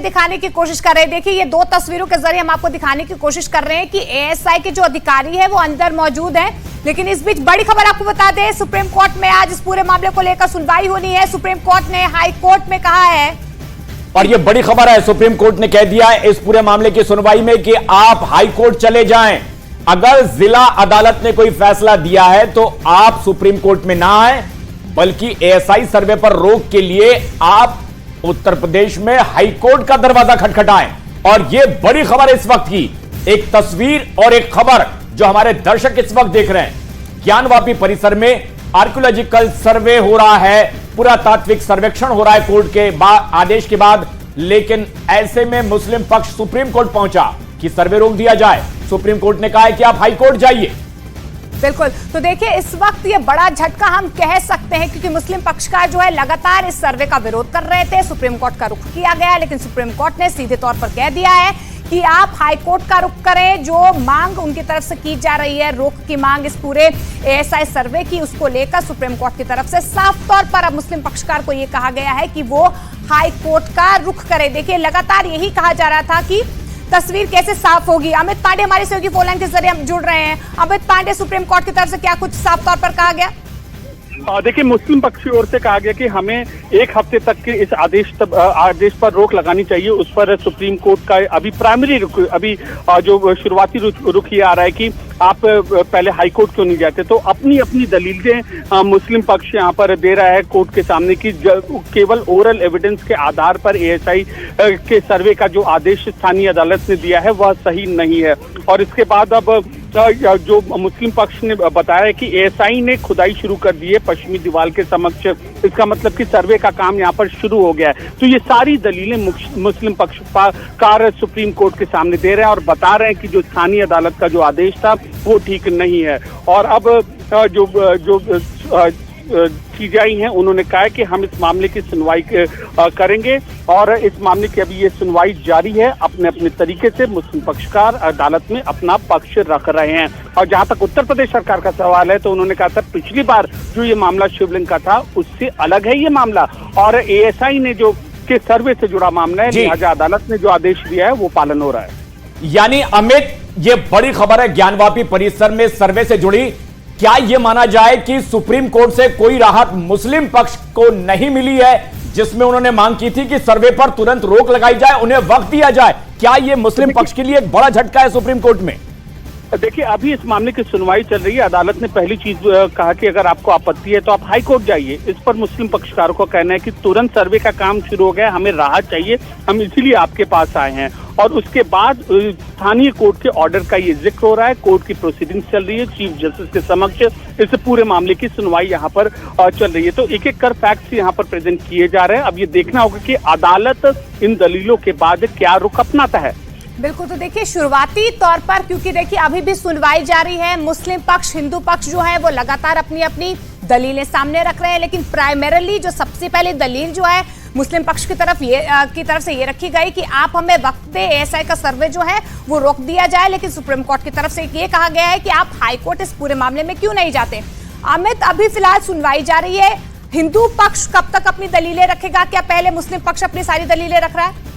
दिखाने की कोशिश कर रहे हैं। देखिए, ये दो तस्वीरों के जरिए हम आपको दिखाने की कोशिश कर रहे हैं कि एएसआई के जो अधिकारी है वो अंदर मौजूद है। लेकिन इस बीच बड़ी खबर आपको बता दें, सुप्रीम कोर्ट में आज इस पूरे मामले को लेकर सुनवाई होनी है। सुप्रीम कोर्ट ने हाई कोर्ट में कहा है, और ये बड़ी खबर है, सुप्रीम कोर्ट ने कह दिया है इस पूरे मामले की सुनवाई में कि आप हाई कोर्ट चले जाएं। अगर जिला अदालत ने कोई फैसला दिया है तो आप सुप्रीम कोर्ट में ना आए, बल्कि एएसआई सर्वे पर रोक के लिए आप उत्तर प्रदेश में हाई कोर्ट का दरवाजा खटखटाएं। और यह बड़ी खबर है इस वक्त की, एक तस्वीर और एक खबर जो हमारे दर्शक इस वक्त देख रहे हैं। ज्ञानवापी परिसर में आर्कियोलॉजिकल सर्वे हो रहा है, पुरातात्विक सर्वेक्षण हो रहा है कोर्ट के आदेश के बाद। लेकिन ऐसे में मुस्लिम पक्ष सुप्रीम कोर्ट पहुंचा कि सर्वे रोक दिया जाए। सुप्रीम कोर्ट ने कहा है कि आप हाई कोर्ट जाइए। बिल्कुल, तो देखिए इस वक्त ये बड़ा झटका हम कह सकते हैं, क्योंकि मुस्लिम पक्षकार जो है लगातार इस सर्वे का विरोध कर रहे थे। सुप्रीम कोर्ट का रुख किया गया, लेकिन सुप्रीम कोर्ट ने सीधे तौर पर कह दिया है कि आप हाई कोर्ट का रुख करें। जो मांग उनकी तरफ से की जा रही है, रोक की मांग इस पूरे एएसआई सर्वे की, उसको लेकर सुप्रीम कोर्ट की तरफ से साफ तौर पर अब मुस्लिम पक्षकार को यह कहा गया है कि वो हाई कोर्ट का रुख करे। देखिए, लगातार यही कहा जा रहा था कि तस्वीर कैसे साफ होगी। अमित पांडे हमारे सहयोगी फोन लाइन के जरिए हम जुड़ रहे हैं। अमित पांडे, सुप्रीम कोर्ट की तरफ से क्या कुछ साफ तौर पर कहा गया? देखिए, मुस्लिम पक्ष की ओर से कहा गया कि हमें एक हफ्ते तक के इस आदेश पर रोक लगानी चाहिए। उस पर सुप्रीम कोर्ट का अभी प्राइमरी रुख, अभी जो शुरुआती रुख ये आ रहा है कि आप पहले हाई कोर्ट क्यों नहीं जाते। तो अपनी अपनी दलीलें मुस्लिम पक्ष यहाँ पर दे रहा है कोर्ट के सामने कि केवल ओरल एविडेंस के आधार पर एएसआई के सर्वे का जो आदेश स्थानीय अदालत ने दिया है वह सही नहीं है। और इसके बाद अब जो मुस्लिम पक्ष ने बताया है कि एएसआई ने खुदाई शुरू कर दी है पश्चिमी दीवार के समक्ष, इसका मतलब कि सर्वे का काम यहाँ पर शुरू हो गया है। तो ये सारी दलीलें मुस्लिम पक्षकार सुप्रीम कोर्ट के सामने दे रहे हैं और बता रहे हैं कि जो स्थानीय अदालत का जो आदेश था वो ठीक नहीं है। और अब जो सीजेआई हैं उन्होंने कहा है कि हम इस मामले की सुनवाई करेंगे और इस मामले की अभी ये सुनवाई जारी है। अपने अपने तरीके से मुस्लिम पक्षकार अदालत में अपना पक्ष रख रहे हैं। और जहां तक उत्तर प्रदेश सरकार का सवाल है तो उन्होंने कहा था पिछली बार जो ये मामला शिवलिंग का था उससे अलग है ये मामला, और एएसआई ने जो के सर्वे से जुड़ा मामला है, लिहाजा अदालत ने जो आदेश दिया है वो पालन हो रहा है। यानी अमित, ये बड़ी खबर है ज्ञानवापी परिसर में सर्वे से जुड़ी। क्या यह माना जाए कि सुप्रीम कोर्ट से कोई राहत मुस्लिम पक्ष को नहीं मिली है, जिसमें उन्होंने मांग की थी कि सर्वे पर तुरंत रोक लगाई जाए, उन्हें वक्त दिया जाए? क्या यह मुस्लिम पक्ष के लिए एक बड़ा झटका है सुप्रीम कोर्ट में? देखिए, अभी इस मामले की सुनवाई चल रही है। अदालत ने पहली चीज कहा कि अगर आपको आपत्ति है तो आप हाई कोर्ट जाइए। इस पर मुस्लिम पक्षकारों का कहना है कि तुरंत सर्वे का काम शुरू हो गया, हमें राहत चाहिए, हम इसीलिए आपके पास आए हैं। और उसके बाद स्थानीय कोर्ट के ऑर्डर का ये जिक्र हो रहा है, कोर्ट की प्रोसीडिंग्स चल रही है, चीफ जस्टिस के समक्ष इस पूरे मामले की सुनवाई यहाँ पर चल रही है। तो एक एक कर फैक्ट्स यहाँ पर प्रेजेंट किए जा रहे हैं। अब ये देखना होगा कि अदालत इन दलीलों के बाद क्या रुख अपनाता है। बिल्कुल, तो देखिए शुरुआती तौर पर, क्योंकि देखिए अभी भी सुनवाई जारी है, मुस्लिम पक्ष हिंदू पक्ष जो है वो लगातार अपनी अपनी दलीलें सामने रख रहे हैं। लेकिन प्राइमरीली जो सबसे पहले दलील जो है मुस्लिम पक्ष की तरफ से ये रखी गई कि आप हमें वक्त दे, एएसआई का सर्वे जो है वो रोक दिया जाए। लेकिन सुप्रीम कोर्ट की तरफ से ये कहा गया है कि आप हाई कोर्ट इस पूरे मामले में क्यों नहीं जाते। अमित, अभी फिलहाल सुनवाई जारी है, हिंदू पक्ष कब तक अपनी दलीलें रखेगा? क्या पहले मुस्लिम पक्ष अपनी सारी दलीलें रख रहा है?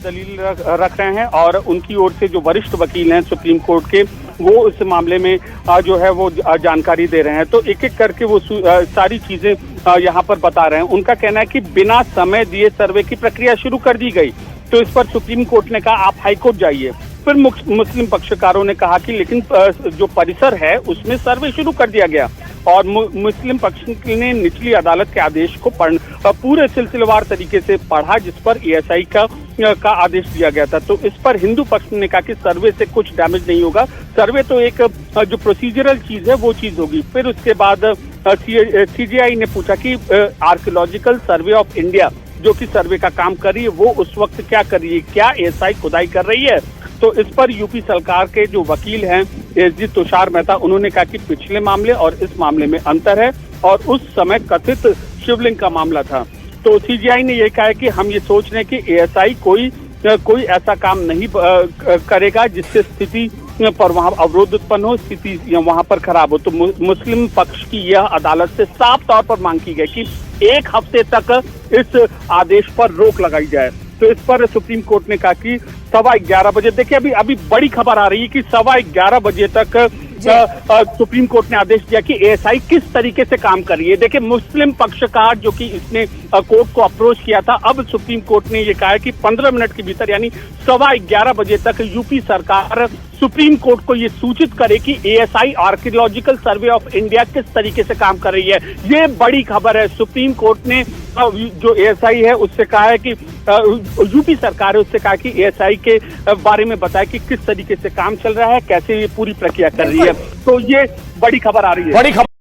दलील रख रहे हैं और उनकी ओर से जो वरिष्ठ वकील हैं सुप्रीम कोर्ट के, वो इस मामले में जो है वो जानकारी दे रहे हैं। तो एक एक करके वो सारी चीजें यहाँ पर बता रहे हैं। उनका कहना है कि बिना समय दिए सर्वे की प्रक्रिया शुरू कर दी गई। तो इस पर सुप्रीम कोर्ट ने कहा आप हाई कोर्ट जाइए। फिर मुस्लिम पक्षकारों ने कहा कि लेकिन जो परिसर है उसमें सर्वे शुरू कर दिया गया। और मुस्लिम पक्ष ने निचली अदालत के आदेश को पूरे सिलसिलेवार तरीके से पढ़ा, जिस पर एएसआई का आदेश दिया गया था। तो इस पर हिंदू पक्ष ने कहा कि सर्वे से कुछ डैमेज नहीं होगा, सर्वे तो एक जो प्रोसीजरल चीज है वो चीज होगी। फिर उसके बाद सीजेआई ने पूछा कि आर्कियोलॉजिकल सर्वे ऑफ इंडिया जो कि सर्वे का काम कर रही है वो उस वक्त क्या कर रही है, क्या एएसआई खुदाई कर रही है। तो इस पर यूपी सरकार के जो वकील हैं एसजी तुषार मेहता, उन्होंने कहा कि पिछले मामले और इस मामले में अंतर है और उस समय कथित शिवलिंग का मामला था। तो सीजीआई ने यह कहा है कि हम ये सोच रहे हैं कि एएसआई कोई ऐसा काम नहीं करेगा जिससे स्थिति पर वहां अवरोध उत्पन्न हो, स्थिति वहां पर खराब हो। तो मुस्लिम पक्ष की यह अदालत से साफ तौर पर मांग की गई कि 1 हफ्ते तक इस आदेश पर रोक लगाई जाए। तो इस पर सुप्रीम कोर्ट ने कहा कि 11:15 बजे, देखिए अभी बड़ी खबर आ रही है कि 11:15 बजे तक सुप्रीम कोर्ट ने आदेश दिया कि एएसआई किस तरीके से काम कर रही है। देखिए मुस्लिम पक्षकार जो कि इसने कोर्ट को अप्रोच किया था, अब सुप्रीम कोर्ट ने ये कहा है कि 15 मिनट के भीतर यानी 11:15 बजे तक यूपी सरकार सुप्रीम कोर्ट को ये सूचित करे कि ASI archaeological survey of India किस तरीके से काम कर रही है। ये बड़ी खबर है। सुप्रीम कोर्ट ने जो एएसआई है उससे कहा है कि यूपी सरकार है उससे कहा कि एएसआई के बारे में बताया कि किस तरीके से काम चल रहा है, कैसे ये पूरी प्रक्रिया कर रही है। तो ये बड़ी खबर आ रही है। बड़ी खबर